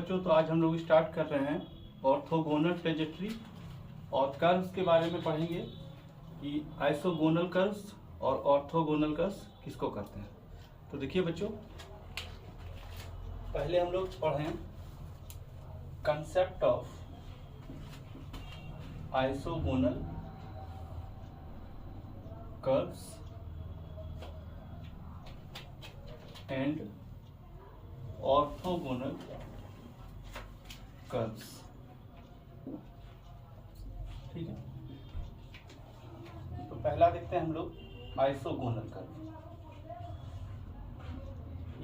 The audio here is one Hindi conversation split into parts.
बच्चों, तो आज हम लोग स्टार्ट कर रहे हैं ऑर्थोगोनल ट्रेजेक्ट्री और कर्व्स के बारे में पढ़ेंगे कि आइसोगोनल कर्व्स और ऑर्थोगोनल कर्व्स किसको कहते हैं। तो देखिए बच्चों, पहले हम लोग पढ़ें concept of isogonal curves and orthogonal curves. ठीक है, तो पहला देखते हैं हम लोग आइसोगोनल कर्व,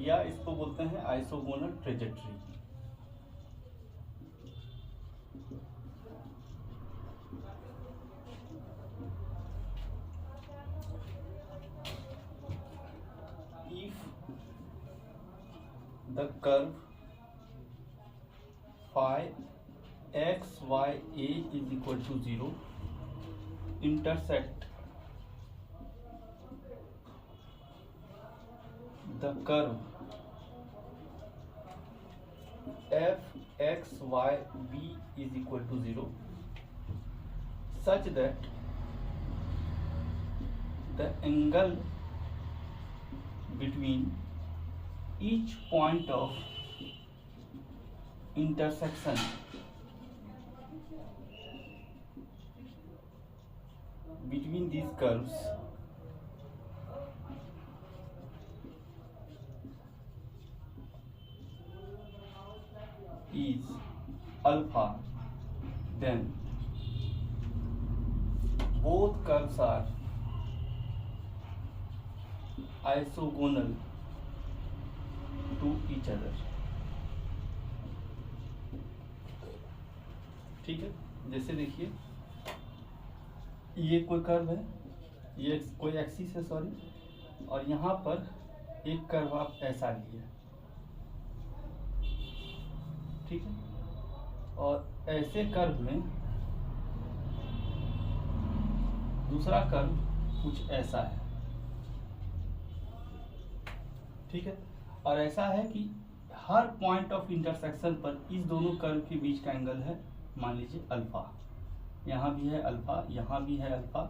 या इसको बोलते हैं isogonal trajectory. If the curve phi x y a is equal to 0 intersect the curve f x y b is equal to 0 such that the angle between each point of intersection between these curves is alpha, then both curves are isogonal to each other। ठीक है, जैसे देखिए ये कोई कर्व है, ये कोई एक्सिस है सॉरी, और यहाँ पर एक कर्व आप ऐसा लिए, ठीक है, और ऐसे कर्व में दूसरा कर्व कुछ ऐसा है, ठीक है, और ऐसा है कि हर पॉइंट ऑफ इंटरसेक्शन पर इस दोनों कर्व के बीच का एंगल है, मान लीजिए अल्फा, यहाँ भी है अल्फा, यहाँ भी है alpha,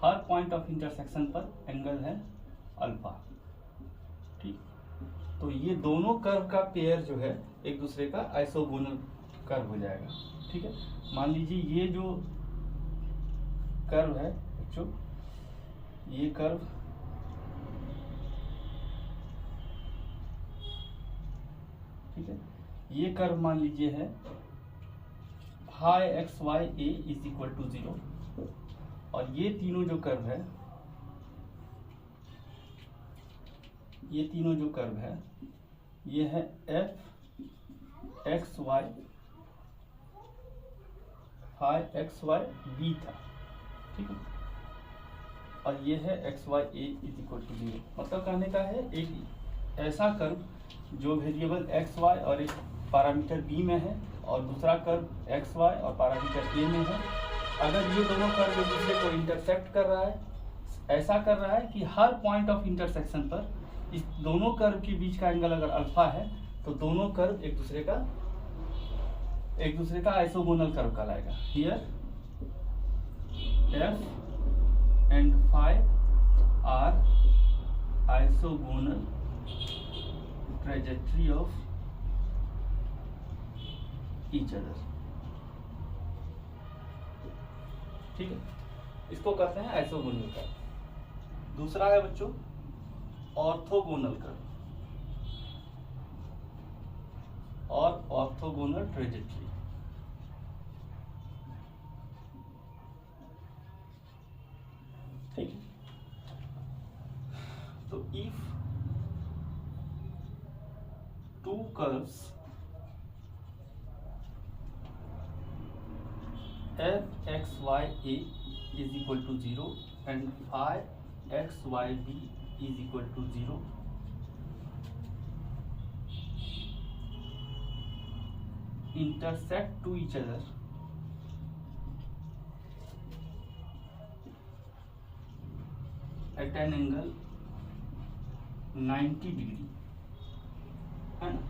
her point of intersection पर एंगल है अल्फा। ठीक, तो ये दोनों कर्व का पेयर जो है एक दूसरे का आइसोगोनल कर्व हो जाएगा। ठीक है, मान लीजिए ये जो कर्व है बच्चों, ये कर्व ठीक है, ये कर्व मान लीजिए है phi x y a is equal to 0, और ये तीनों जो कर्व है, ये तीनों जो कर्व है ये है f x y phi x y b था, ठीक है, और ये है x y a is equal to 0। मतलब कहने का है एक ऐसा कर्व जो वेरिएबल एक्स वाई और एक पैरामीटर बी में है, और दूसरा कर्व एक्स वाई और पैरामीटर ए में है। अगर ये दोनों कर्व एक दूसरे को इंटरसेक्ट कर रहा है, ऐसा कर रहा है कि हर पॉइंट ऑफ इंटरसेक्शन पर इस दोनों कर्व के बीच का एंगल अगर अल्फा है, तो दोनों कर्व एक दूसरे का आइसोगोनल कर्व कहलाएगा। Here f and phi are isogonal trajectory of each other. ठीक है, इसको कहते हैं आइसोगोनल कर्व। दूसरा है बच्चों ऑर्थोगोनल कर्व और ऑर्थोगोनल ट्रेजेक्ट्री। ठीक है, तो if two curves f x y a is equal to 0 and phi x y b is equal to 0, intersect to each other at an angle 90 degree, है ना।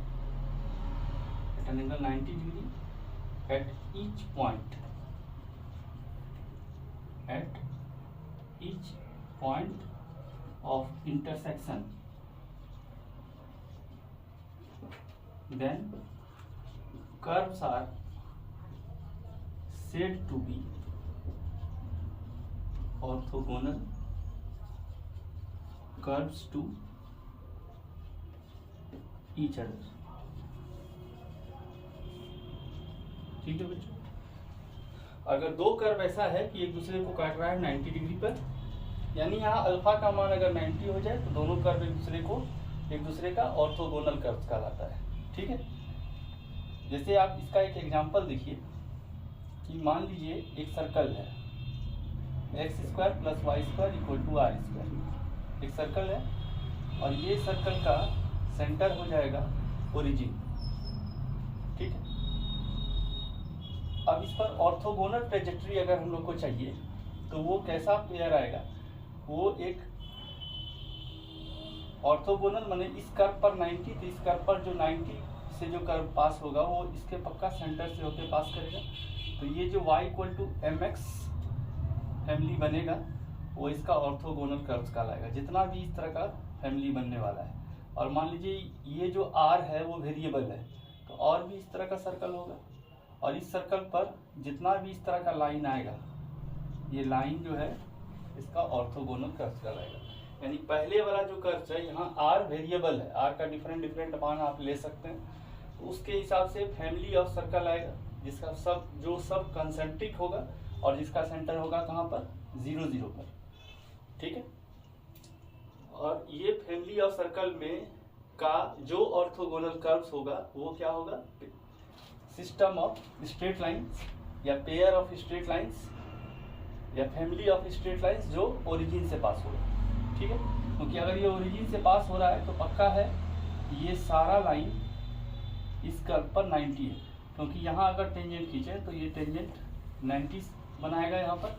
an angle 90 degree at each point of intersection, then curves are said to be orthogonal curves to each other। ठीक है बच्चों, अगर दो कर्व ऐसा है कि एक दूसरे को काट रहा है 90 डिग्री पर, यानी यहाँ अल्फा का मान अगर 90 हो जाए तो दोनों कर्व एक दूसरे का ऑर्थोगोनल कर्व कहलाता है। ठीक है, जैसे आप इसका एक एग्जांपल देखिए कि मान लीजिए एक सर्कल है x² + y² = r², एक सर्कल है और ये सर्कल का सेंटर हो जाएगा ओरिजिन। ठीक है, अब इस पर ऑर्थोगोनल ट्रेजेक्ट्री अगर हम लोग को चाहिए तो वो कैसा पेयर आएगा, वो एक ऑर्थोगोनल माने इस कर्व पर 90, तो इस कर्व पर जो 90 से जो कर्व पास होगा वो इसके पक्का सेंटर से होकर पास करेगा। तो ये जो y = mx फैमिली बनेगा वो इसका ऑर्थोगोनल कर्व्स कहलाएगा, जितना भी इस तरह का फैमिली बनने वाला है। और मान लीजिए ये जो r है वो वेरिएबल है, तो और भी इस तरह का सर्कल होगा, और इस सर्कल पर जितना भी इस तरह का लाइन आएगा, ये लाइन जो है इसका ऑर्थोगोनल कर्व कहलाएगा। यानी पहले वाला जो कर्व है, यहाँ r वेरिएबल है, r का डिफरेंट मान आप ले सकते हैं, तो उसके हिसाब से फैमिली ऑफ सर्कल आएगा जिसका सब कंसेंट्रिक होगा और जिसका सेंटर होगा कहाँ पर, 0 0 पर। ठीक है, और ये फैमिली ऑफ सर्कल में का जो ऑर्थोगोनल कर्व्स होगा वो क्या होगा, सिस्टम ऑफ स्ट्रेट लाइंस या पेयर ऑफ स्ट्रेट लाइंस या फैमिली ऑफ स्ट्रेट लाइंस जो ओरिजिन से पास होगा। ठीक है, क्योंकि अगर ये ओरिजिन से पास हो रहा है तो पक्का है ये सारा लाइन इस कर्व पर 90 है, क्योंकि यहाँ अगर टेंजेंट खींचे तो ये टेंजेंट 90 बनाएगा, यहाँ पर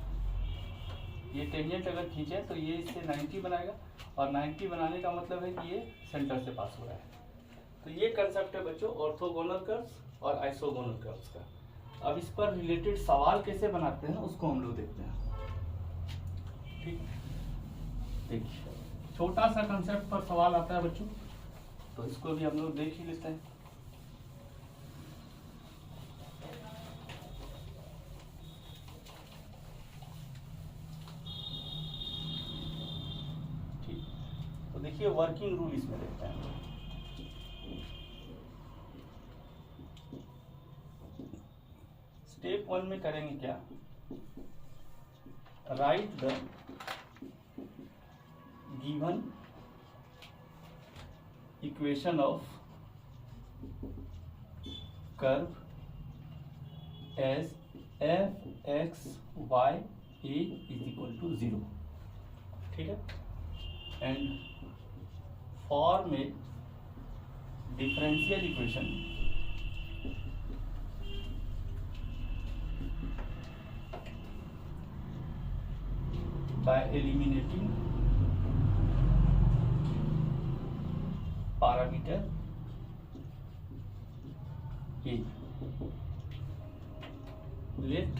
ये टेंजेंट अगर खींचे तो ये इससे 90 बनाएगा, और 90 बनाने का मतलब है कि ये सेंटर से पास हो रहा है। तो ये कंसेप्ट है बच्चों ऑर्थोगोनल कर्व्स और आइसोगोनल कर्व्स का। अब इस पर रिलेटेड सवाल कैसे बनाते हैं उसको हम लोग देखते हैं। ठीक, देखिए छोटा सा कंसेप्ट पर सवाल आता है बच्चों, तो इसको भी हम लोग देख ही लेते हैं। ठीक, तो देखिए वर्किंग रूल इसमें देखते हैं। स्टेप 1 में करेंगे क्या, write the given equation of curve as f(x, y, a) = 0। ठीक है, and form a differential equation by eliminating parameter a। Let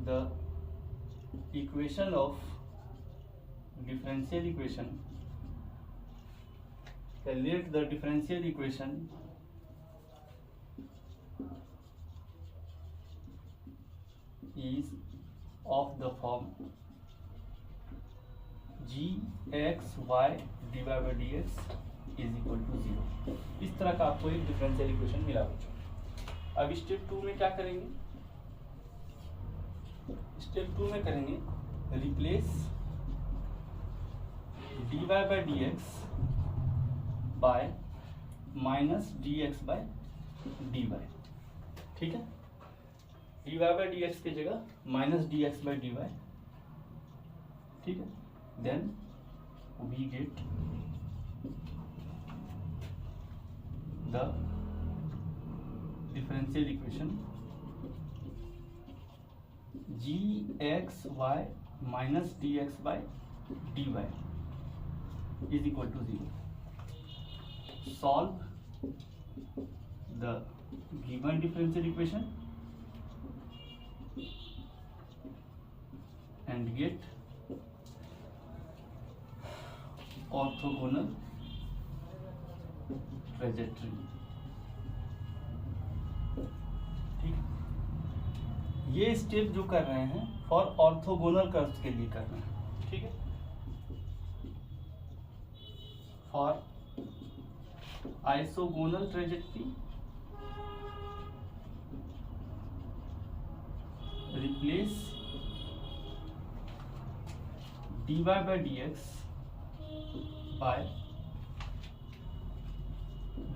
the equation of differential equation is of the form g(x, y) dx = 0। इस तरह का आपको एक डिफरेंशियल इक्वेशन मिला बच्चों। अब स्टेप 2 में क्या करेंगे, स्टेप 2 में करेंगे रिप्लेस dy/dx बाय -dx/dy। ठीक है, dy/dx की जगह -dx/dy। ठीक है, then we get the differential equation g(x, y) - dx/dy = 0। Solve the given differential equation and get orthogonal trajectory। ठीक है, ये स्टेप जो कर रहे हैं फॉर ऑर्थोगोनल कर्व्स के लिए कर रहे हैं। ठीक है, for isogonal trajectory replace dy by dx by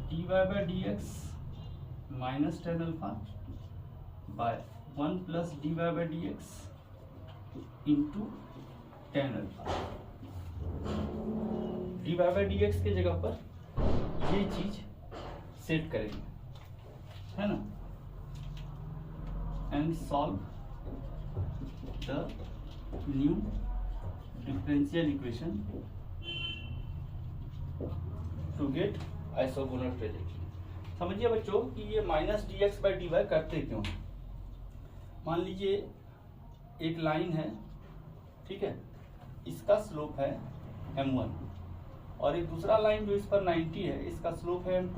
dy by dx minus tan alpha by 1 plus dy by dx into tan alpha। dy by dx के जगह पर ये चीज सेट करेंगे, है ना, and solve the new differential equation to get isogonal trajectory. समझिए बच्चों कि ये minus d x by d y करते क्यों हैं। मान लीजिए एक लाइन है, ठीक है, इसका स्लोप है m1 और एक दूसरा लाइन जो इस पर 90 है, इसका स्लोप है m2।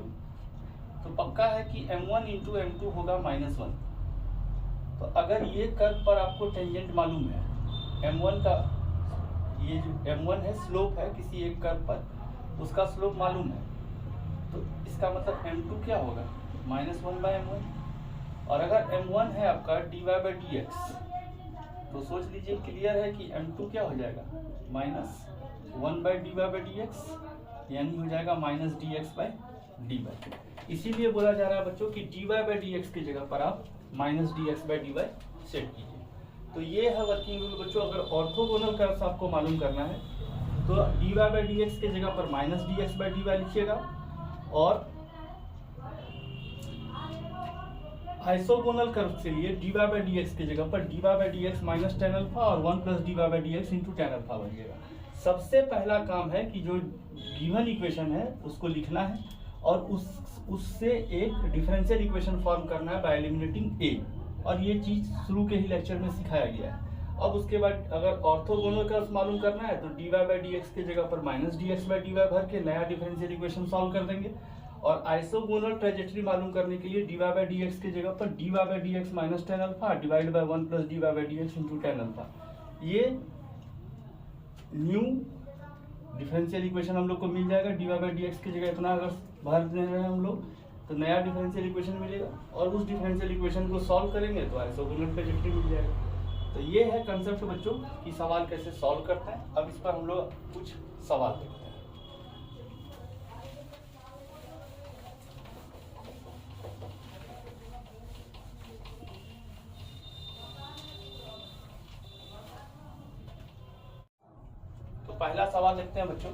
तो पक्का है कि m1 इंटू m2 होगा -1। तो अगर ये कर्व पर आपको टेंजेंट मालूम है, m1 का ये जो m1 है स्लोप है किसी एक कर्व पर, उसका स्लोप मालूम है, तो इसका मतलब m2 क्या होगा -1/m1। और अगर m1 है आपका dy by dx, तो सोच लीजिए क्लियर है कि m2 क्या हो जाएगा -1/dy by dx, यानी हो जाएगा -dx/dy। इसीलिए बोला जा रहा है बच्चों कि dy by dx की जगह पर आप -dx/dy सेट कीजिए। तो ये है वर्किंग रूल बच्चों। अगर ऑर्थोगोनल कर्व्स आपको मालूम करना है तो dy by dx के जगह पर -dx/dy लिखिएगा, और आइसोगोनल कर्व के लिए dy by dx की जगह पर dy by dx minus tan alpha और 1 plus dy by dx into tan alpha बनिएगा। सबसे पहला काम है कि जो गिवन इक्वेशन है उसको लिखना है और उससे एक डिफरेंशियल इक्वेशन फॉर्म करना है बाय एलिमिनेटिंग a, और ये चीज शुरू के ही लेक्चर में सिखाया गया है। अब उसके बाद अगर ऑर्थोगोनल कर्व्स मालूम करना है तो dy by dx के जगह पर -dx/dy भर के नया डिफरेंशियल इक्वेशन सॉल्व कर देंगे, और आइसोगोनल ट्रेजेक्ट्री मालूम करने के लिए dy by dx के जगह पर dy by dx minus tan alpha divide by 1 plus dy by dx into tan alpha. ये न्यू डिफरेंशियल इक्वेशन हम लोग को मिल जाएगा। dy by dx की जगह इतना अगर भर दे रहे हैं हम लोग तो नया डिफरेंशियल इक्वेशन मिलेगा, और उस डिफरेंशियल इक्वेशन को सॉल्व करेंगे तो आइसोगोनल ट्रेजेक्ट्री मिल जाएगा। तो ये है कंसेप्ट बच्चों कि सवाल कैसे सॉल्व करते हैं। अब इस पर हम लोग कुछ सवाल देखते हैं। तो पहला सवाल देखते हैं बच्चों,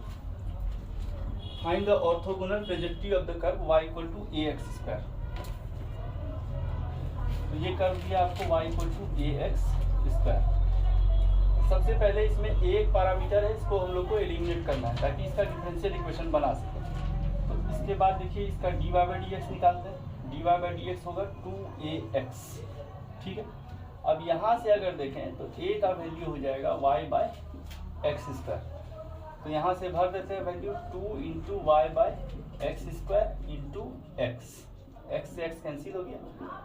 find the orthogonal trajectory of the curve y equal to ax²। तो ये कर्व दिया आपको y इक्वल टू ax²। सबसे पहले इसमें एक पैरामीटर है, इसको हम लोग को एलिमिनेट करना है ताकि इसका डिफरेंशियल इक्वेशन बना सके। तो इसके बाद देखिए इसका dy by dx निकालते हैं। dy by dx होगा 2ax, ठीक है। अब यहाँ से अगर देखें तो a का वैल्यू हो जाएगा y by x²। तो यहाँ से भर देते हैं value 2 into y by x² into x. X से एक्स कैंसिल हो गया,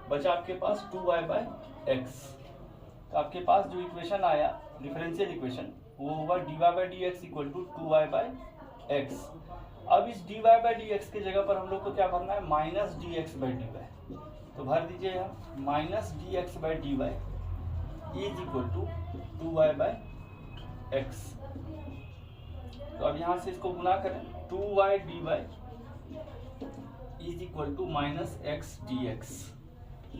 बचा आपके पास 2y बाई एक्स। तो आपके पास जो इक्वेशन आया डिफरेंशियल इक्वेशन वो होगा dy by dx equal to 2y by x. अब इस dy by dx की जगह पर हम लोग को क्या भरना है -dx/dy। तो भर दीजिए यहाँ -dx/dy is equal to 2y by x. तो अब यहाँ से इसको गुना करें 2y dy is equal to -x dx।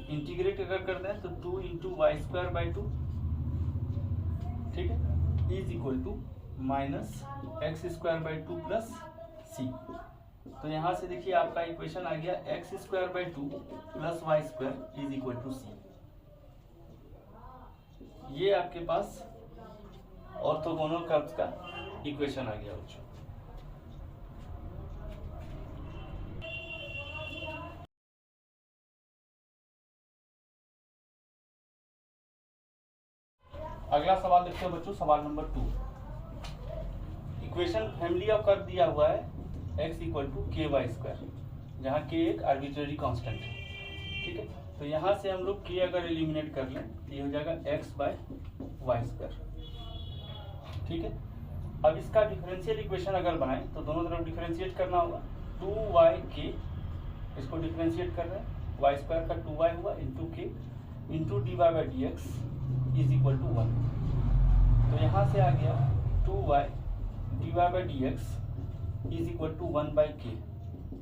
Integrate अगर कर दें तो 2 इंटू y²/2, ठीक है, is equal to -x²/2 plus c। तो यहाँ से देखिए आपका इक्वेशन आ गया x²/2 plus y² is equal to c। ये आपके पास ऑर्थोगोनल कर्व्स का इक्वेशन आ गया बच्चों। अगला सवाल देखते हैं बच्चों, सवाल number 2। Equation family of curve दिया हुआ है x equal to k y square, जहाँ k एक आर्बिट्रेरी कांस्टेंट है। ठीक है, तो यहाँ से हम लोग k अगर एलिमिनेट कर लें ये हो जाएगा x बाय वाई स्क्वायर। ठीक है, अब इसका डिफरेंशियल इक्वेशन अगर बनाएं तो दोनों तरफ डिफरेंशिएट करना होगा। 2yk, इसको डिफरेंशिएट कर रहे हैं, वाई स्क्वायर का 2y हुआ into k into d y by d x is equal to 1। तो यहाँ से आ गया 2y d y by d x is equal to 1 by k,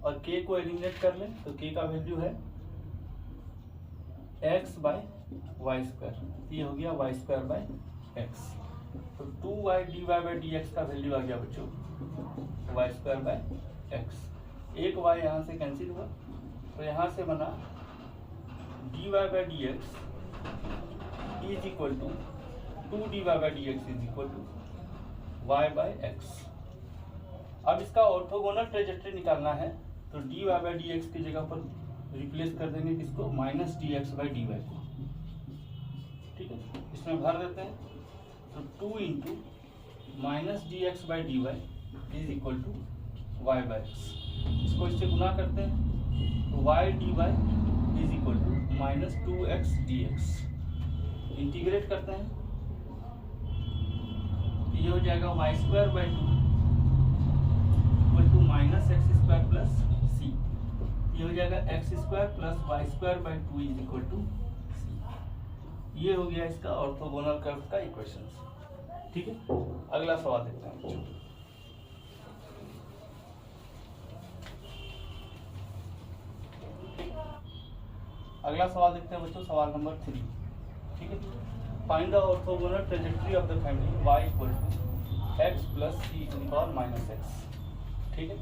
और k को एलिमिनेट कर लें तो k का वैल्यू है x बाय वाई स्क्वायर, ये हो गया वाई स्क्वायर बाय एक्स। तो 2y d y by d x का वैल्यू आ गया बच्चों वाई स्क्वायर बाय एक्स। एक y यहाँ से कैंसिल हुआ, तो यहाँ से बना d y by d x is equal to 2 d y by d x is equal to y by x. अब इसका ऑर्थोगोनल ट्रेजेक्टरी निकालना है, तो d y by d x की जगह पर रिप्लेस कर देंगे किसको, minus d x by d y को। ठीक है, इसमें भर देते हैं, तो 2 इंटू minus d x by d y is equal to y by x. इसको इससे गुना करते हैं, तो y d y is equal to minus 2x d x. Integrate करते हैं, ये हो जाएगा y square by 2 equal to minus x square plus c. ये हो जाएगा x square plus y square by 2 is equal to c. ये हो गया इसका ऑर्थोगोनल कर्व का इक्वेशन। ठीक है, अगला सवाल देखते हैं बच्चों। अगला सवाल देखते हैं बच्चों, सवाल नंबर 3। ठीक है, find the orthogonal trajectory of the family y equal to x plus c to the power minus x. ठीक है,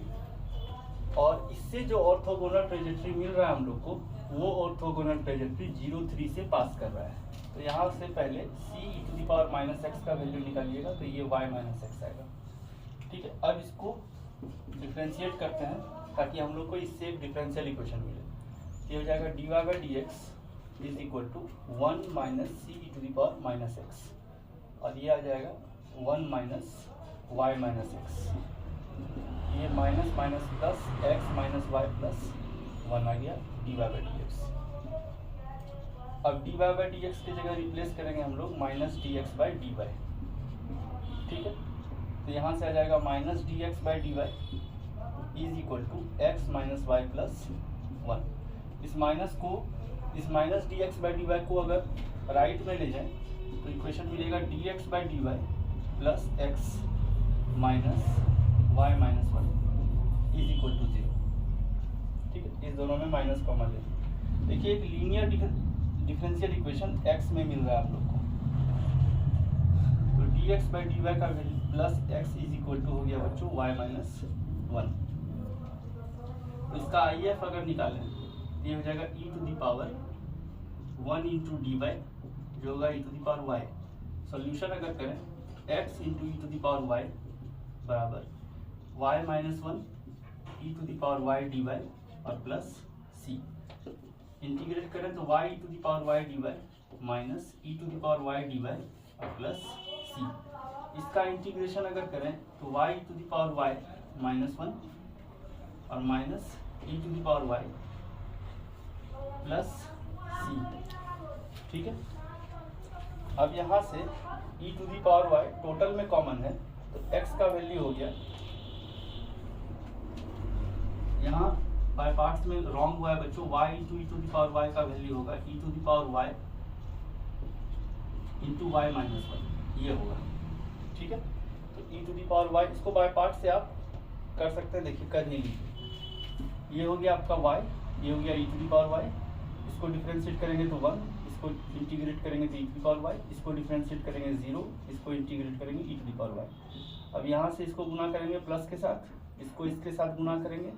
और इससे जो ऑर्थोगोनल ट्रेजेक्टरी मिल रहा है हम लोग को, वो ऑर्थोगोनल ट्रेजेक्टरी 0,3 से पास कर रहा है। तो यहाँ से पहले c to the power minus x का वैल्यू निकालिएगा, तो ये y माइनस एक्स आएगा। ठीक है, अब इसको डिफ्रेंशिएट करते हैं ताकि हम लोग को इससे एक डिफरेंशियल इक्वेशन मिले। ये हो जाएगा d y by d x is equal to 1 minus c to the power minus x, और ये आ जाएगा 1 माइनस वाई माइनस एक्स। ये minus minus plus x minus y plus 1 आ गया d y by d x. अब d y by d x की जगह रिप्लेस करेंगे हम लोग minus d x by d y. ठीक है, तो यहाँ से आ जाएगा minus d x by d y is equal to x minus y plus 1। इस minus d x by d y को अगर राइट में ले जाएं तो इक्वेशन मिलेगा d x by d y plus x minus y minus 1 is equal to 0। ठीक है, इस दोनों में माइनस कॉमन ले। देखिए एक लीनियर डिफरेंशियल इक्वेशन x में मिल रहा है आप लोग को, तो d x by d y का value plus x is equal to हो गया बच्चों y माइनस 1। तो इसका आई एफ अगर निकालें ये हो जाएगा e to the power 1 into d y, जो होगा e to the power y. Solution अगर करें x into e to the power y बराबर y minus 1 e to the power y d y और प्लस c। इंटीग्रेट करें तो y to the power y d y minus e to the power y d y और प्लस c। इसका इंटीग्रेशन अगर करें तो y to the power y minus 1 और minus e to the power y plus c. ठीक है, अब यहाँ से e to the power y total में कॉमन है, तो x का वैल्यू हो गया, यहाँ बाय पार्ट्स में रॉन्ग हुआ है बच्चों, y into e to the power y का वैल्यू होगा e to the power y into y minus 1, ये होगा। ठीक है, तो e to the power y, इसको बाय पार्ट से आप कर सकते हैं, देखिए कर ही लीजिए। ये हो गया आपका y, ये हो गया e to the power y, इसको डिफरेंशिएट करेंगे तो 1, इसको इंटीग्रेट करेंगे तो e to the power y, इसको डिफरेंशिएट करेंगे 0, इसको इंटीग्रेट करेंगे e to the power y। अब यहाँ से इसको गुना करेंगे प्लस के साथ, इसको इसके साथ गुना करेंगे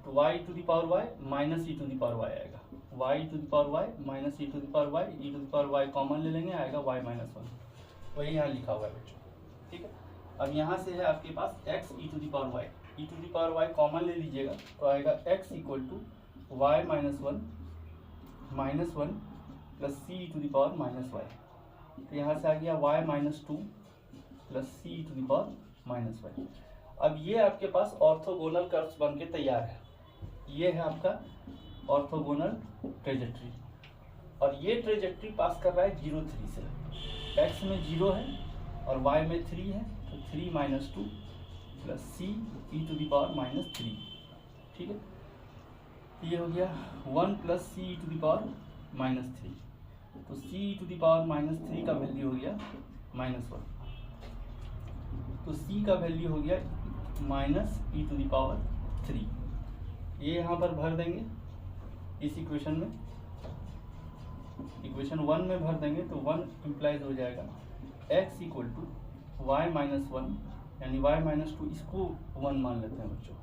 तो y to the power y minus e to the power y आएगा, y to the power y minus e to the power y, e to the power y common ले लेंगे, आएगा y माइनस 1, वही यहाँ लिखा हुआ है बच्चों। ठीक है, अब यहाँ से है आपके पास x e to the power y, e to the power y common ले लीजिएगा तो आएगा x equal to y minus 1 plus c e to the power minus y. तो यहाँ से आ गया y minus two plus c to the power minus y. अब ये आपके पास ऑर्थोगोनल कर्व्स बन के तैयार है। ये है आपका ऑर्थोगोनल ट्रेजेक्ट्री, और ये ट्रेजेक्ट्री पास कर रहा है 0 3 से। x में 0 है और y में 3 है, तो 3 minus two plus c e to the power minus 3। ठीक है, ये हो गया 1 plus c e to the power minus 3। तो c e to the power minus 3 का वैल्यू हो गया -1। तो c का वैल्यू हो गया minus e to the power 3। ये यहाँ पर भर देंगे इस इक्वेशन में, इक्वेशन 1 में भर देंगे तो 1 इम्प्लाइज हो जाएगा x equal to y minus 1, यानी y माइनस 2, इसको 1 मान लेते हैं बच्चों।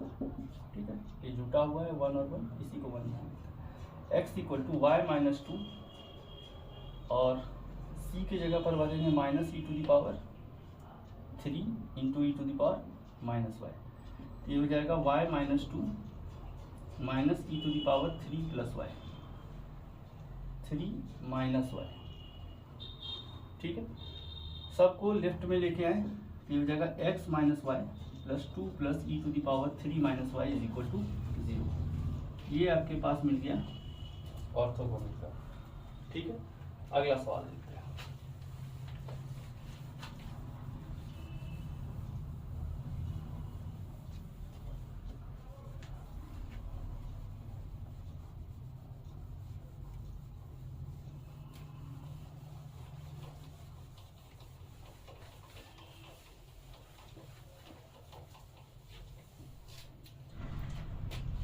ठीक है, ये जुटा हुआ है 1 और 1, इसी को 1 मान लेते हैं। x equal to y minus 2 और c की जगह पर भरेंगे minus e to the power 3 into e to the power minus y. ये हो जाएगा y minus 2 minus e to the power 3 plus y, 3 minus y. ठीक है, सबको लेफ्ट में लेके आए, ये हो जाएगा x minus y plus 2 plus e to the power 3 minus y is equal to 0। ये आपके पास मिल गया ऑर्थोगोनल का। ठीक है, अगला सवाल देखते हैं।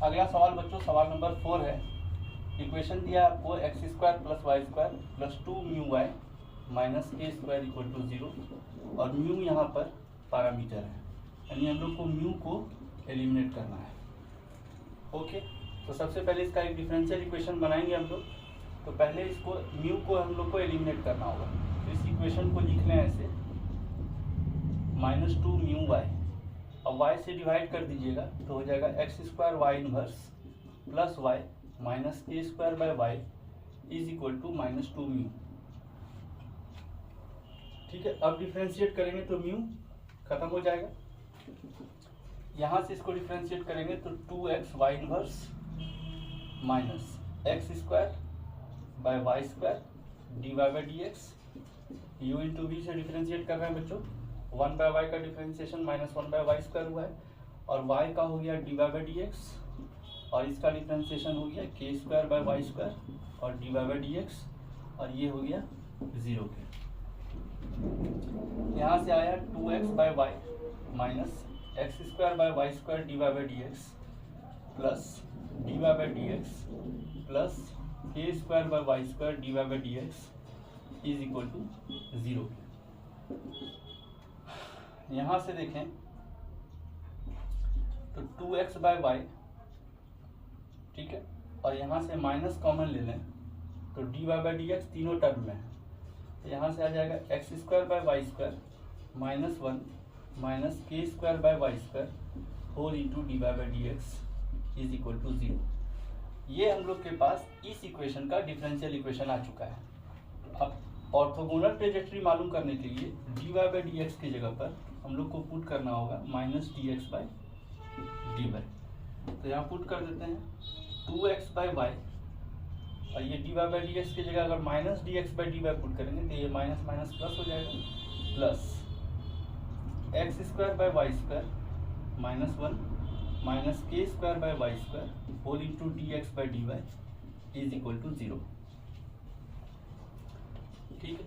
अगला सवाल बच्चों सवाल नंबर 4 है। इक्वेशन दिया आपको x square plus y square plus 2 mu y minus a square equal to 0, और म्यू यहाँ पर पैरामीटर है, यानी हम लोग को म्यू को एलिमिनेट करना है। ओके, तो सबसे पहले इसका एक डिफरेंशियल इक्वेशन बनाएंगे हम लोग। तो पहले इसको म्यू को हम लोग को एलिमिनेट करना होगा। तो इस इक्वेशन को लिख लें ऐसे, माइनस 2 म्यू वाई, अब y से डिवाइड कर दीजिएगा तो हो जाएगा x square y inverse plus y minus a square by y is equal to minus 2 mu. ठीक है, अब डिफ्रेंशिएट करेंगे तो म्यू खत्म हो जाएगा। यहाँ से इसको डिफ्रेंशिएट करेंगे तो 2x y inverse minus x square by y square d y by d x. U into v से डिफ्रेंशिएट कर रहे हैं बच्चों, 1 बाय वाई का differentiation minus 1 by y square हुआ है, और y का हो गया d y by d x, और इसका डिफरेंशिएशन हो गया k square by y square और d y by d x, और ये हो गया 0 के। यहाँ से आया 2x by y minus x square by y square d y by d x plus d y by d x plus k square by y square d y by d x is equal to 0। यहाँ से देखें तो 2x बाय वाई, ठीक है, और यहाँ से माइनस कॉमन ले लें तो d y by d x तीनों टर्म में है, तो यहाँ से आ जाएगा x square by y square minus 1 minus k square by y square whole into d y by d x is equal to 0। ये हम लोग के पास इस इक्वेशन का डिफरेंशियल इक्वेशन आ चुका है। अब ऑर्थोगोनल ट्रेजेक्ट्री मालूम करने के लिए d y by d x की जगह पर हम लोग को पुट करना होगा minus d x by d y. तो यहाँ पुट कर देते हैं 2x बाई वाई, और ये d y by d x की जगह अगर minus d x by d y put करेंगे तो ये माइनस माइनस प्लस हो जाएगा, plus x square by y square minus 1 minus k square by y square whole into d x by d y is equal to 0। ठीक है,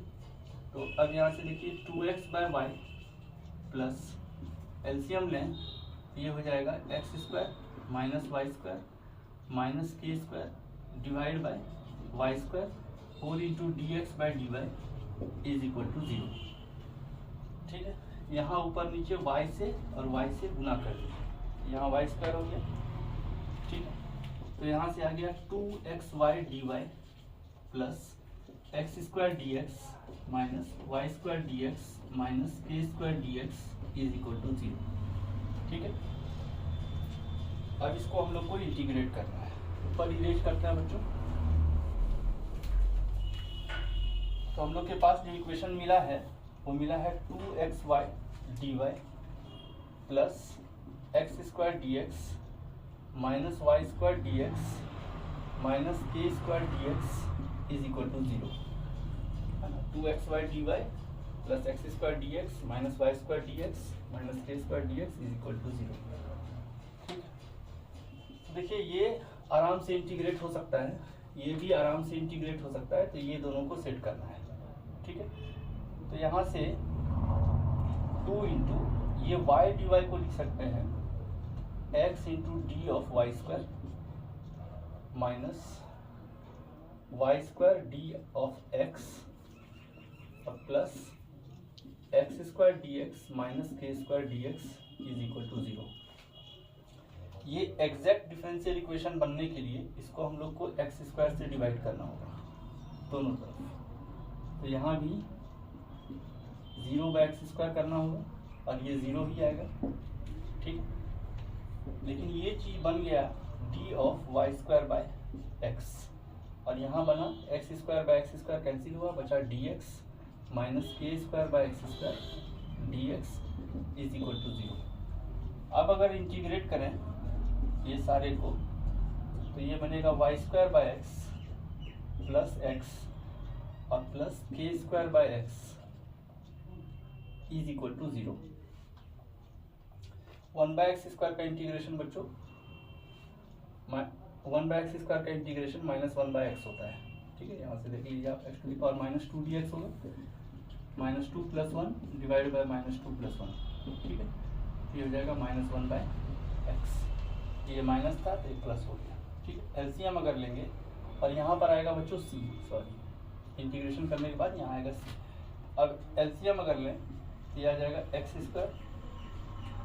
तो अब यहाँ से देखिए 2x by Y plus LCM लें, ये हो जाएगा x square minus y square minus k square divide by y square whole into d x by d y is equal to 0। ठीक है, यहाँ ऊपर नीचे y से और y से गुना कर दीजिए, यहाँ वाई स्क्वायर हो गया। ठीक है, तो यहाँ से आ गया 2xy dy plus x square d x minus y square d x minus k square d x is equal to 0। ठीक है, अब इसको हम लोग को इंटीग्रेट करना है। ऊपर इरेज करते हैं बच्चों, तो हम लोग के पास जो इक्वेशन मिला है वो मिला है 2xy dy plus x square d x minus y square d x minus k square d x is equal to 0 है ना। 2xy dy plus x square d x minus y square d x minus k square d x is equal to 0। ठीक है, तो देखिए ये आराम से इंटीग्रेट हो सकता है, ये भी आराम से इंटीग्रेट हो सकता है, तो ये दोनों को सेट करना है। ठीक है, तो यहाँ से 2 इंटू ये y dy को लिख सकते हैं x into d of y square minus y square d of x plus x square d x minus k square d x is equal to 0। ये एग्जैक्ट डिफरेंशियल इक्वेशन बनने के लिए इसको हम लोग को एक्स स्क्वायर से डिवाइड करना होगा दोनों तरफ। तो यहाँ भी 0/x² करना होगा और ये 0 ही आएगा। ठीक, लेकिन ये चीज़ बन गया d ऑफ y²/x और यहाँ बना x²/x² कैंसिल हुआ, बचा dx minus k²/x² dx is equal to 0। अब अगर इंटीग्रेट करें ये सारे को तो ये बनेगा y²/x प्लस x और plus k²/x is equal to 0। 1/x² का इंटीग्रेशन बच्चों 1/x² का इंटीग्रेशन माइनस 1/x होता है। ठीक है, यहाँ से देख लीजिए आप x to the power minus 2 dx होगा, minus 2 plus 1 divide by minus 2 plus 1। ठीक है, ये हो जाएगा माइनस 1/x, ये माइनस था तो ये प्लस हो गया। ठीक है, एलसीएम अगर लेंगे और यहाँ पर आएगा बच्चों c, सॉरी इंटीग्रेशन करने के बाद यहाँ आएगा c। अब एलसीएम अगर लें तो ये आ जाएगा x²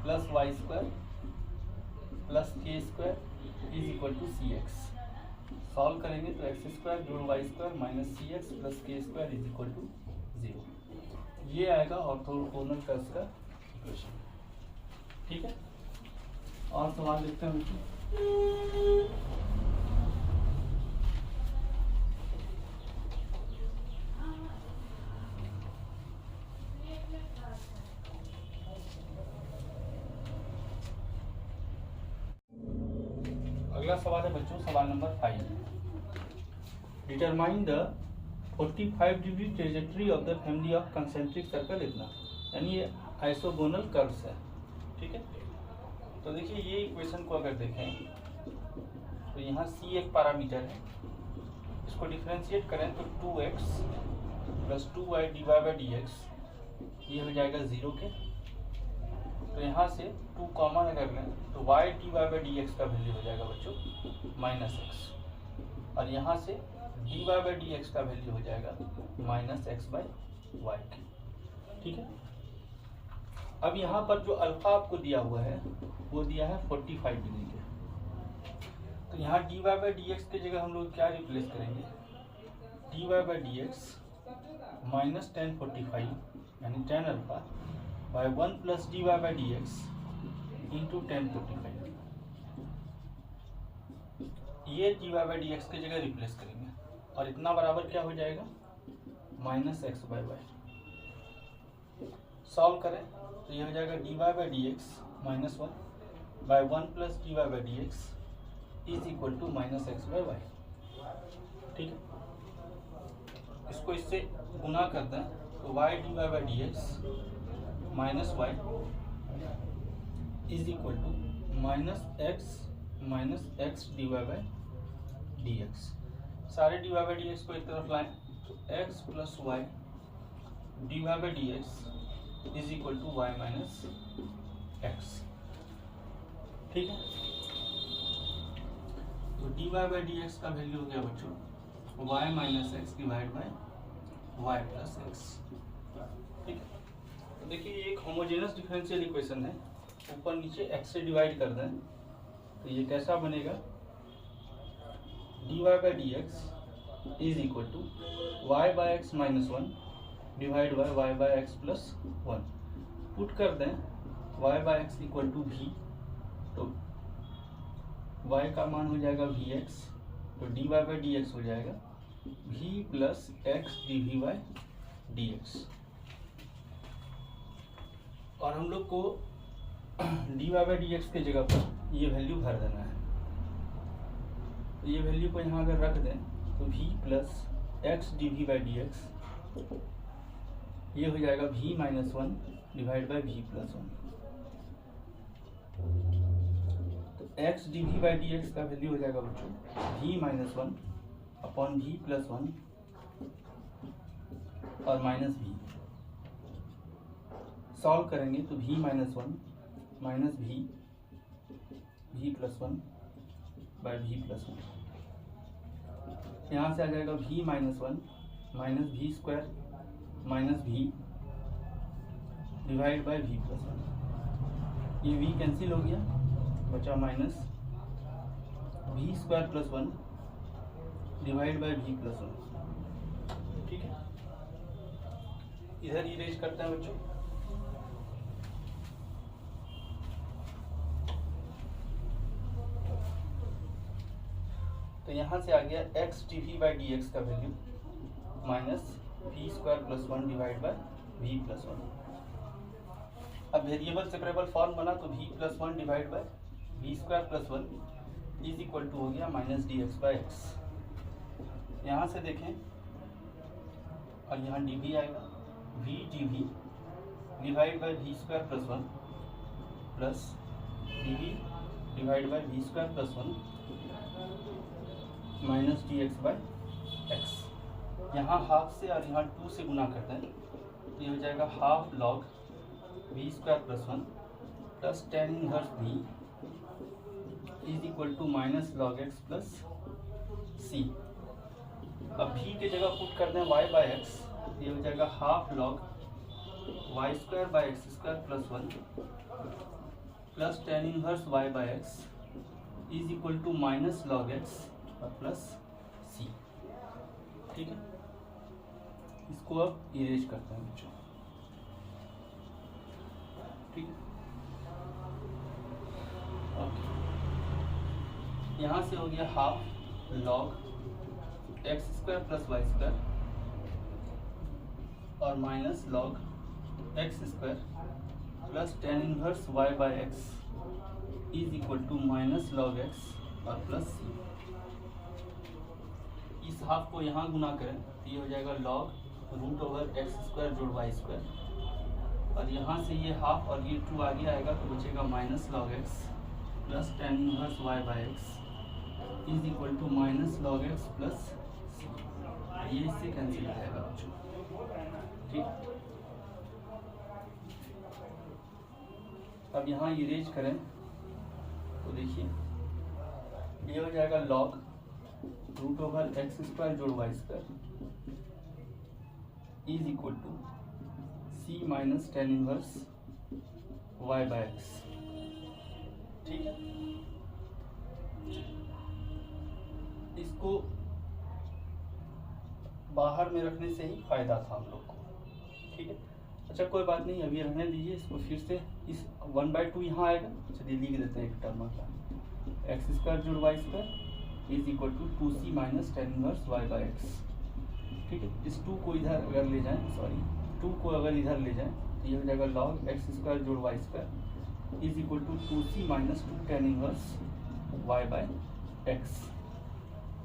plus y² plus k² is equal to cx। Solve करेंगे तो x² जोड़ y² minus cx plus k² is equal to 0। ये आएगा ऑर्थोगोनल कर्व्स का इक्वेशन। ठीक है, और सवाल देखते हैं बच्चों। अगला सवाल है बच्चों, सवाल number 5। Determine the 45 degree trajectory of the family of concentric circle लिखना, यानी ये आइसोगोनल कर्व्स है। ठीक है, तो देखिए ये इक्वेशन को अगर देखें तो यहाँ c एक पैरामीटर है, इसको डिफरेंशिएट करें तो 2x प्लस 2y dy/dx ये हो जाएगा 0 के। तो यहाँ से 2 कॉमन अगर लें तो y dy/dx का वैल्यू हो जाएगा बच्चों माइनस x और यहाँ से dy/dx का वैल्यू हो जाएगा माइनस x/y। ठीक है, अब यहाँ पर जो अल्फा आपको दिया हुआ है वो दिया है 45 डिग्री के, तो यहाँ dy/dx की जगह हम लोग क्या रिप्लेस करेंगे, dy/dx माइनस tan 45 यानी tan alpha by 1 plus dy/dx into tan 45। ये dy/dx की जगह रिप्लेस करेंगे और इतना बराबर क्या हो जाएगा माइनस x/y। सॉल्व करें तो ये हो जाएगा dy/dx minus 1 by 1 plus dy/dx is equal to minus x/y। ठीक है, इसको इससे गुना कर दें तो y dy/dx minus y is equal to minus x dy/dx। सारे dy/dx को एक तरफ लाएं तो x plus y dy/dx is equal to y minus x। ठीक है, तो dy/dx का वैल्यू हो गया बच्चों y minus x divide by y plus x. ठीक है, तो देखिए ये एक होमोजेनस डिफरेंशियल इक्वेशन है, ऊपर नीचे x से डिवाइड कर दें तो ये कैसा बनेगा, dy/dx is equal to y/x minus 1 divide by y/x plus 1। Put कर दें y/x इक्वल टू v, तो y का मान हो जाएगा vx, तो dy/dx हो जाएगा v plus x d v by d x. और हम लोग को d y by d x के जगह पर ये वैल्यू भर देना है। तो ये वैल्यू को यहाँ अगर रख दें तो v plus x d v by d x ये हो जाएगा v minus one divide by v plus one. तो x d v by d x का वैल्यू हो जाएगा बच्चों v minus one upon v plus one और माइनस v। सॉल्व करेंगे तो v minus one minus v plus one by v plus one. यहाँ से आ जाएगा v minus one minus v square minus v divide by v plus one. ये v कैंसिल हो गया, बचा minus v square plus one divide by v plus one. ठीक है, इधर इरेज करते हैं बच्चों। तो यहाँ से आ गया x d v by d x का value minus v square plus one divide by v plus one. अब वेरिएबल सेपरेबल फॉर्म बना तो v plus one divide by v square plus one is equal to हो गया minus d x by x. यहाँ से देखें और यहाँ डी वी आएगा v d v divide by v square plus one plus d v divide by v square plus one minus d x by x. यहाँ हाफ से और यहाँ टू से गुना करते हैं तो ये हो जाएगा half log v square plus one plus tan inverse v is equal to minus log x plus c. अब v के जगह पुट कर दें y बाई एक्स, ये हो जाएगा half log y square by x square plus one plus tan inverse y by x is equal to minus log x और प्लस सी। ठीक है, इसको अब इरेज करते हैं बच्चों। ठीक है, ओके। यहाँ से हो गया half log x square plus y square और minus log x square plus tan inverse y by x is equal to minus log x और प्लस सी। इस हाफ को यहाँ गुना करें तो ये हो जाएगा log root over x square जोड़ वाई स्क्वायर और यहाँ से ये हाफ और ये टू आगे आएगा तो बचेगा minus log x plus tan inverse y by x is equal to minus log x plus ये इससे कैंसिल हो जाएगा बच्चों। ठीक, अब यहाँ इरेज करें तो देखिए ये हो जाएगा log root over x square जोड़ y square is equal to c minus tan inverse y by x. ठीक है, इसको बाहर में रखने से ही फायदा था हम लोग को। ठीक है, अच्छा कोई बात नहीं, अभी रहने दीजिए इसको। फिर से इस 1/2 यहाँ आएगा, चलिए लिख देते हैं एक टर्म का एक्स स्क्वायर जोड़ y square is equal to 2c minus tan inverse y by x. ठीक है, इस 2 को इधर अगर ले जाएं, सॉरी 2 को अगर इधर ले जाएं तो ये हो जाएगा लॉग एक्स स्क्वायर जोड़ y square is equal to 2c minus 2 tan inverse y by x.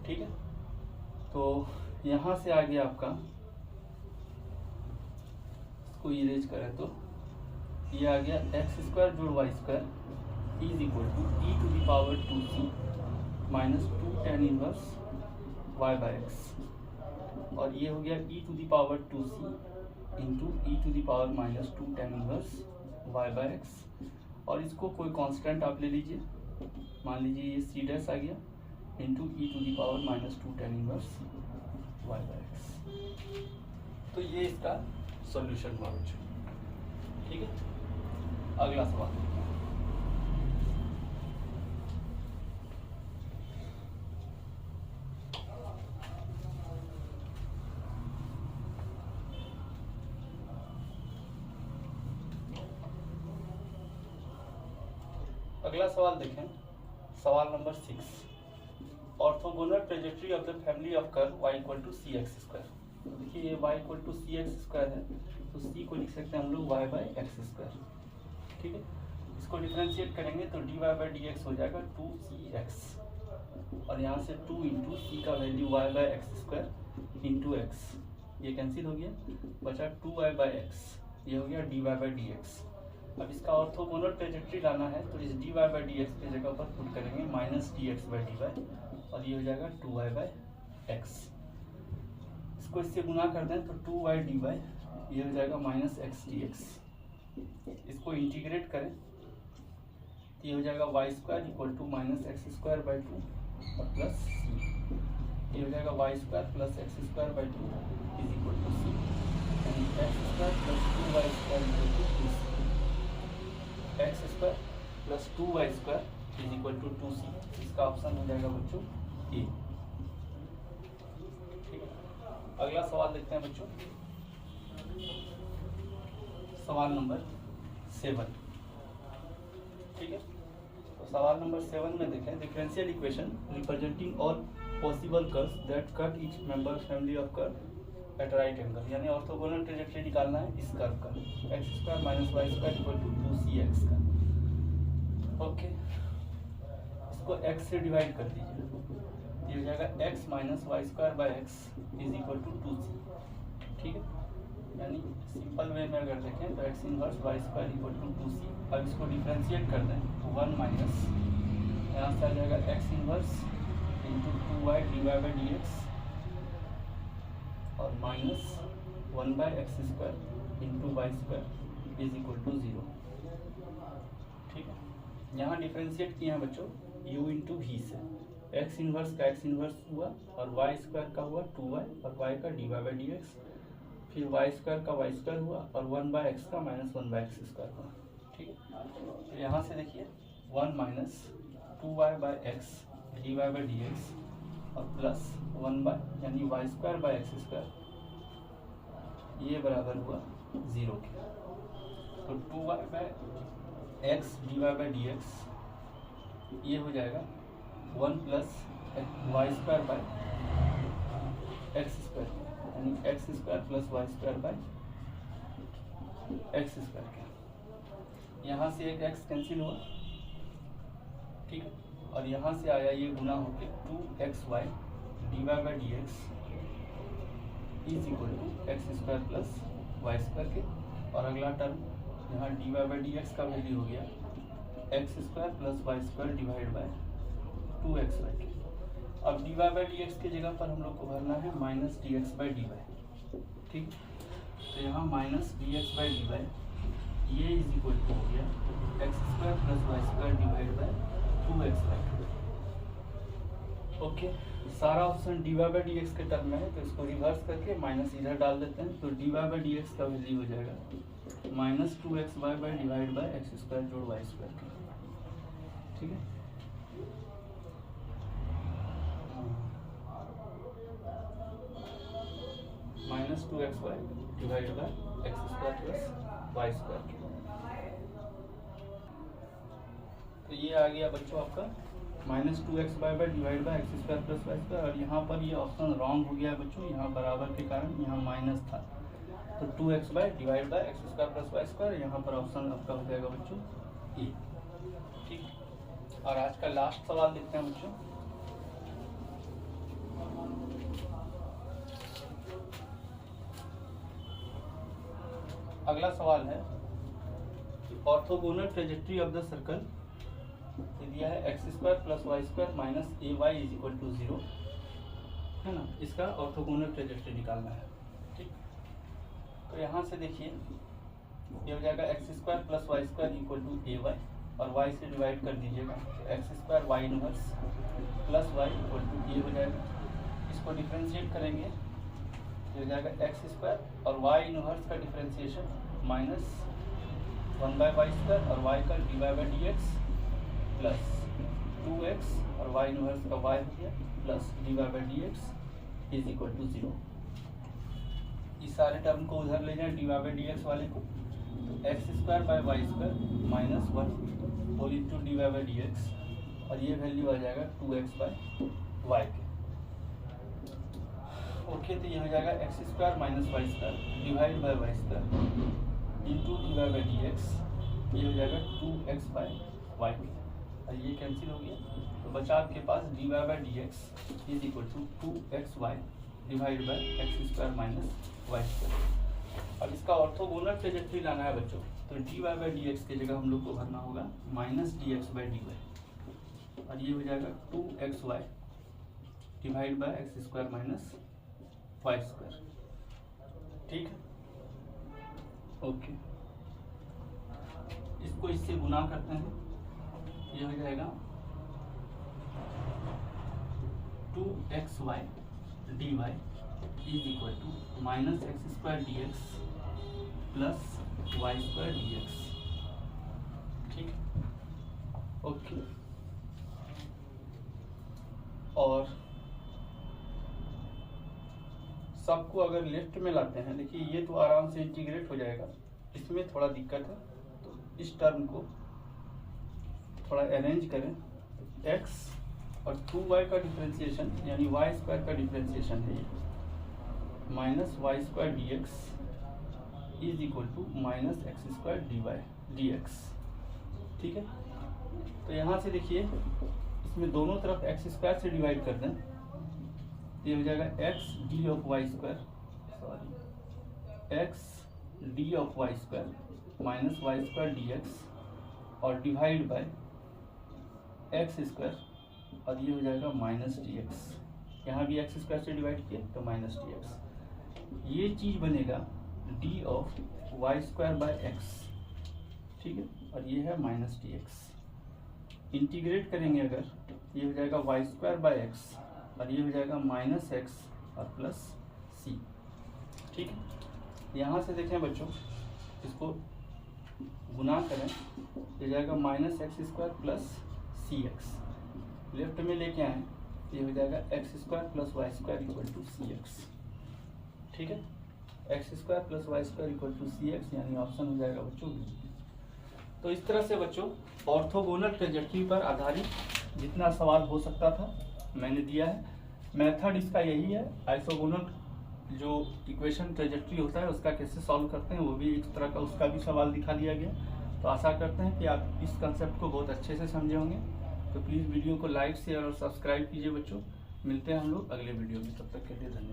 ठीक है, तो यहाँ से आ गया आपका, इसको इरेज करें तो ये आ गया एक्स स्क्वायर जोड़ y square is equal to e to the power 2c minus 2 tan inverse y by x और ये हो गया e to the power 2c into e to the power minus 2 tan inverse y by x. और इसको कोई कांस्टेंट आप ले लीजिए, मान लीजिए ये सी डैश आ गया into e to the power minus 2 tan inverse y by x. तो ये इसका सॉल्यूशन हुआ बच्चों। ठीक है, अगला सवाल। अगला सवाल देखें, सवाल number 6। Ortho orthogonal trajectory of the family of curve y equal to c x square. तो देखिए ये y equal to c x square है, तो c को लिख सकते हैं हम लोग y बाई एक्स स्क्वायर। ठीक है, इसको डिफ्रेंशिएट करेंगे तो dy बाई डी एक्स हो जाएगा 2cx, और यहाँ से 2 इंटू सी का value y by x square into x, ये कैंसिल हो गया, बचा 2y बाई एक्स, ये हो गया dy बाई डी एक्स। अब इसका ऑर्थोगोनल ट्रेजेक्ट्री लाना है तो इस dy बाई डी एक्स की जगह पर पुट करेंगे माइनस dx बाई dy, और ये हो जाएगा 2y बाई एक्स। इसको इससे गुना कर दें तो 2y dy, ये हो जाएगा माइनस एक्स dx। इसको इंटीग्रेट करें तो ये हो जाएगा y square equal to minus x square by 2 और प्लस सी, ये हो जाएगा y square plus x square by 2 is equal to c, यानी x square plus 2y square equal to 2c, x square plus 2y square is equal to 2c। इसका ऑप्शन हो जाएगा बच्चों ए। ठीक है, अगला सवाल देखते हैं बच्चों, सवाल नंबर 7। ठीक है, तो सवाल नंबर 7 में देखें, differential equation representing all possible curves that cut each member family of curve at right angle, यानी ऑर्थोगोनल ट्रेजेक्ट्री निकालना है इस कर्व का, x square minus y square equal to 2cx का। ओके, इसको x से डिवाइड कर दीजिए, ये हो जाएगा x minus y square by x is equal to 2c। ठीक है, यानी सिंपल वे में अगर देखें तो x inverse y square equal to 2c। अब इसको डिफ्रेंशिएट कर दें तो 1 माइनस, यहाँ से आ जाएगा x inverse into 2y dy by d x, और minus 1 by x square into y square is equal to 0। ठीक है, यहाँ डिफ्रेंशिएट किए हैं बच्चों u इंटू वी से, एक्स इनवर्स का एक्स इनवर्स हुआ और वाई स्क्वायर का हुआ 2y और वाई का d y by d x, फिर वाई स्क्वायर का वाई स्क्वायर हुआ और 1 बाई एक्स का माइनस 1 बाई एक्स स्क्वायर हुआ। ठीक है, तो यहाँ से देखिए 1 minus 2y by x d y by d x और प्लस 1 बाई यानी y square by x square, ये बराबर हुआ 0 के। तो 2y by x d y by d x ये हो जाएगा 1 plus y square by x square, यानी x square plus y square by x square के। यहाँ से एक एक्स कैंसिल हुआ, ठीक है, और यहाँ से आया ये गुना होके 2xy d y by d x is equal to x square plus y square के, और अगला टर्म यहाँ d y by d x का वैल्यू हो गया x square plus y square divide by 2xy के। अब d y by d x की जगह पर हम लोग को भरना है minus d x by d y. ठीक, तो यहाँ minus d x by d y ये इज इक्वल टू हो गया x square plus y square divide by 2xy। Okay, सारा option d y by d x के टर्म में है, तो इसको रिवर्स करके माइनस इधर डाल देते हैं, तो d y by d x का वैल्यू हो जाएगा minus 2xy by divide by x square जोड़ वाई स्क्वायर का। ठीक है, minus 2xy divide by x square plus y square. तो ये आ गया बच्चों आपका minus 2xy by divide by x square plus y square, और यहाँ पर ये ऑप्शन रॉन्ग हो गया है बच्चों, यहाँ बराबर के कारण यहाँ माइनस था, तो 2xy divide by x square plus y square, यहाँ पर ऑप्शन आपका हो जाएगा बच्चों ए। ठीक, और आज का लास्ट सवाल देखते हैं बच्चों, अगला सवाल है orthogonal trajectory of the circle दिया है x square plus y square minus a y is equal to 0 है ना, इसका ऑर्थोगोनल ट्रेजेक्ट्री निकालना है। ठीक, तो यहाँ से देखिए ये हो जाएगा x square plus y square equal to a y, और वाई से डिवाइड कर दीजिएगा, तो x square y inverse plus y equal to a हो जाएगा। इसको डिफ्रेंशिएट करेंगे तो हो जाएगा एक्स स्क्वायर और वाई इनवर्स का differentiation minus 1 by y square और वाई का d y by d x plus 2x और वाई इनवर्स का y हो गया plus d y by d x is equal to 0। इस सारे टर्म को उधर ले जाएं d y by d x वाले को, तो x square by y square minus 1 whole into d y by d x, और ये वैल्यू आ जाएगा 2x बाई वाई के। ओके, तो ये हो जाएगा x square minus y square divide by y square into d y by d x, ये हो जाएगा 2x बाई वाई, और ये कैंसिल हो गया, तो बचा आपके पास d y by d x is equal to 2x y divide by x square minus y square. अब इसका ऑर्थोगोनल ट्रेजेक्टरी लाना है बच्चों, तो d y by d x की जगह हम लोग को भरना होगा minus d x by d y, और ये हो जाएगा 2x y divide by x square minus y square. ठीक है, ओके, इसको इससे गुना करते हैं, ये हो जाएगा 2x y d y is equal to minus x square d x plus y square d x. ठीक, ओके, और सबको अगर लेफ्ट में लाते हैं, देखिए ये तो आराम से इंटीग्रेट हो जाएगा, इसमें थोड़ा दिक्कत है, तो इस टर्म को थोड़ा अरेंज करें, x और 2y का डिफ्रेंसिएशन यानी वाई स्क्वायर का डिफ्रेंसिएशन है ये minus y square d x is equal to minus x square d y d x. ठीक है, तो यहाँ से देखिए इसमें दोनों तरफ एक्स स्क्वायर से डिवाइड कर दें, ये हो जाएगा x d of y square, sorry x d of y square minus y square d x और डिवाइड बाय एक्स स्क्वायर, और ये हो जाएगा माइनस डी एक्स, यहाँ भी एक्स स्क्वायर से डिवाइड किया तो माइनस डी एक्स, ये चीज़ बनेगा d of y square by x. ठीक है, और ये है माइनस डी एक्स, इंटीग्रेट करेंगे अगर ये हो जाएगा वाई स्क्वायर बाय एक्स और ये हो जाएगा माइनस एक्स और प्लस सी। ठीक है, यहाँ से देखें बच्चों, इसको गुना करें, ये जाएगा minus x square plus c x, left में लेके आए, ये हो जाएगा x square plus y square equal to c x. ठीक है, x square plus y square equal to c x, यानी ऑप्शन हो जाएगा बच्चों बी। तो इस तरह से बच्चों ऑर्थोगोनल ट्रेजेक्टरी पर आधारित जितना सवाल हो सकता था मैंने दिया है। मेथड इसका यही है, आइसोगोनल जो इक्वेशन ट्रेजेक्टरी होता है उसका कैसे सॉल्व करते हैं वो भी एक तरह का उसका भी सवाल दिखा दिया गया। तो आशा करते हैं कि आप इस कंसेप्ट को बहुत अच्छे से समझे होंगे। तो प्लीज़ वीडियो को लाइक शेयर और सब्सक्राइब कीजिए बच्चों। मिलते हैं हम लोग अगले वीडियो में, तब तक के लिए धन्यवाद।